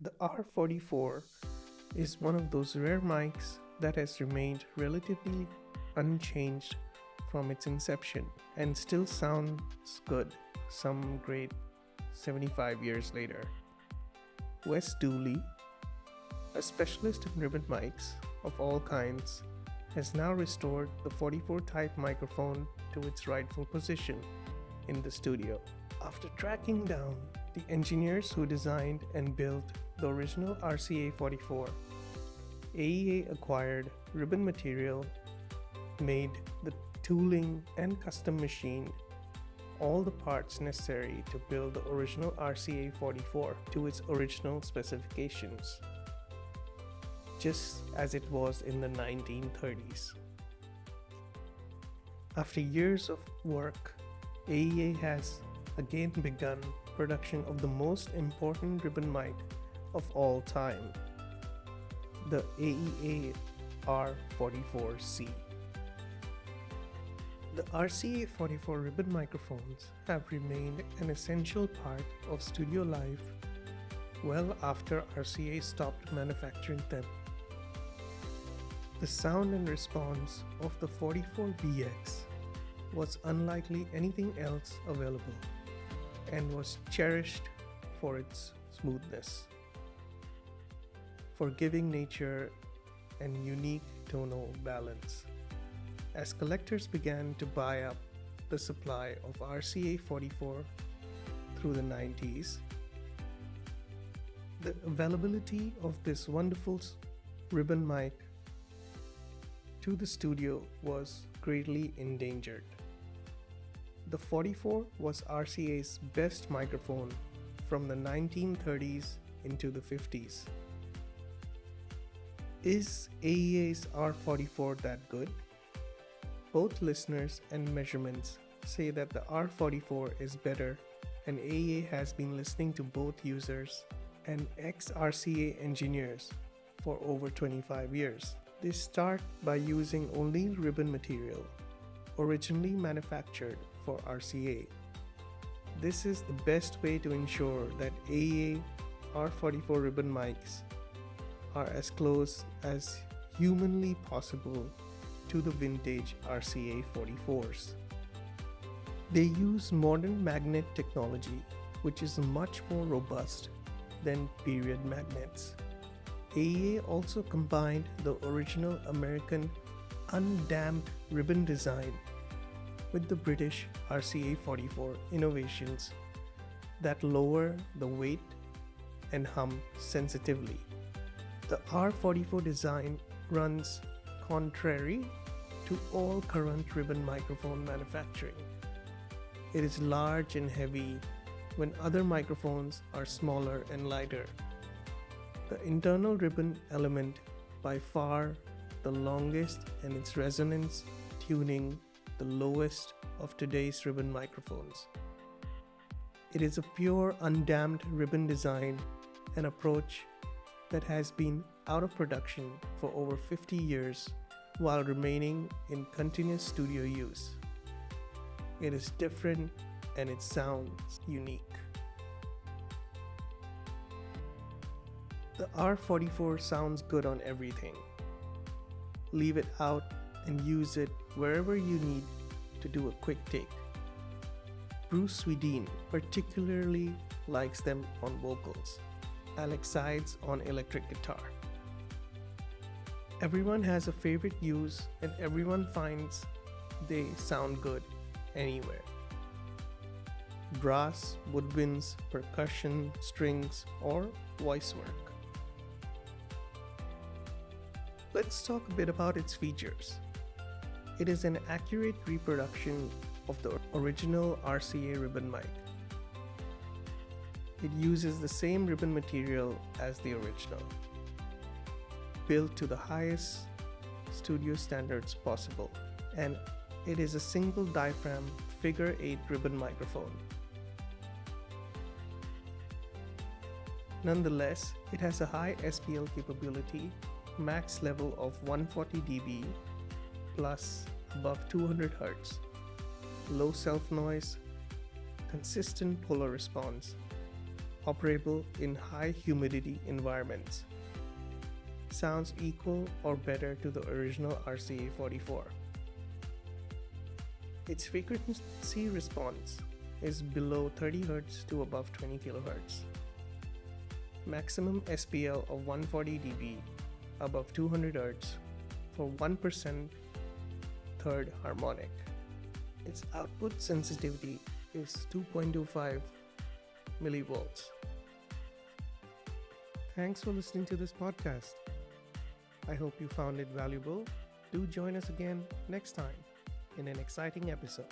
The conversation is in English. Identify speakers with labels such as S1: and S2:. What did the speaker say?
S1: The R44 is one of those rare mics that has remained relatively unchanged from its inception and still sounds good some great 75 years later. Wes Dooley, a specialist in ribbon mics of all kinds, has now restored the 44 type microphone to its rightful position in the studio. After tracking down the engineers who designed and built the original RCA44, AEA acquired ribbon material, made the tooling and custom machined all the parts necessary to build the original RCA44 to its original specifications, just as it was in the 1930s. After years of work, AEA has again begun production of the most important ribbon mic of all time, the AEA R44C. The RCA44 ribbon microphones have remained an essential part of studio life well after RCA stopped manufacturing them. The sound and response of the 44BX was unlikely anything else available and was cherished for its smoothness, forgiving nature, and unique tonal balance. As collectors began to buy up the supply of RCA44 through the 90s, the availability of this wonderful ribbon mic to the studio was greatly endangered. The 44 was RCA's best microphone from the 1930s into the 50s. Is AEA's R44 that good? Both listeners and measurements say that the R44 is better, and AEA has been listening to both users and ex-RCA engineers for over 25 years. They start by using only ribbon material, originally manufactured for RCA. This is the best way to ensure that AEA R44 ribbon mics are as close as humanly possible to the vintage RCA 44s. They use modern magnet technology, which is much more robust than period magnets. AEA also combined the original American undamped ribbon design with the British RCA 44 innovations that lower the weight and hum sensitively. The R44 design runs contrary to all current ribbon microphone manufacturing. It is large and heavy when other microphones are smaller and lighter. The internal ribbon element, by far the longest, and its resonance tuning the lowest of today's ribbon microphones. It is a pure undamped ribbon design, an approach that has been out of production for over 50 years while remaining in continuous studio use. It is different and it sounds unique. The R44 sounds good on everything. Leave it out and use it wherever you need to do a quick take. Bruce Swedien particularly likes them on vocals. Alex Sides on electric guitar. Everyone has a favorite use and everyone finds they sound good anywhere. Brass, woodwinds, percussion, strings, or voice work. Let's talk a bit about its features. It is an accurate reproduction of the original RCA ribbon mic. It uses the same ribbon material as the original, built to the highest studio standards possible, and it is a single diaphragm figure 8 ribbon microphone. Nonetheless, it has a high SPL capability, max level of 140 dB plus above 200 Hz, low self-noise, consistent polar response, operable in high humidity environments. Sounds equal or better to the original RCA44. Its frequency response is below 30 Hz to above 20 kHz. Maximum SPL of 140 dB above 200 Hz for 1% third harmonic. Its output sensitivity is 2.25 millivolts. Thanks for listening to this podcast. I hope you found it valuable. Do join us again next time in an exciting episode.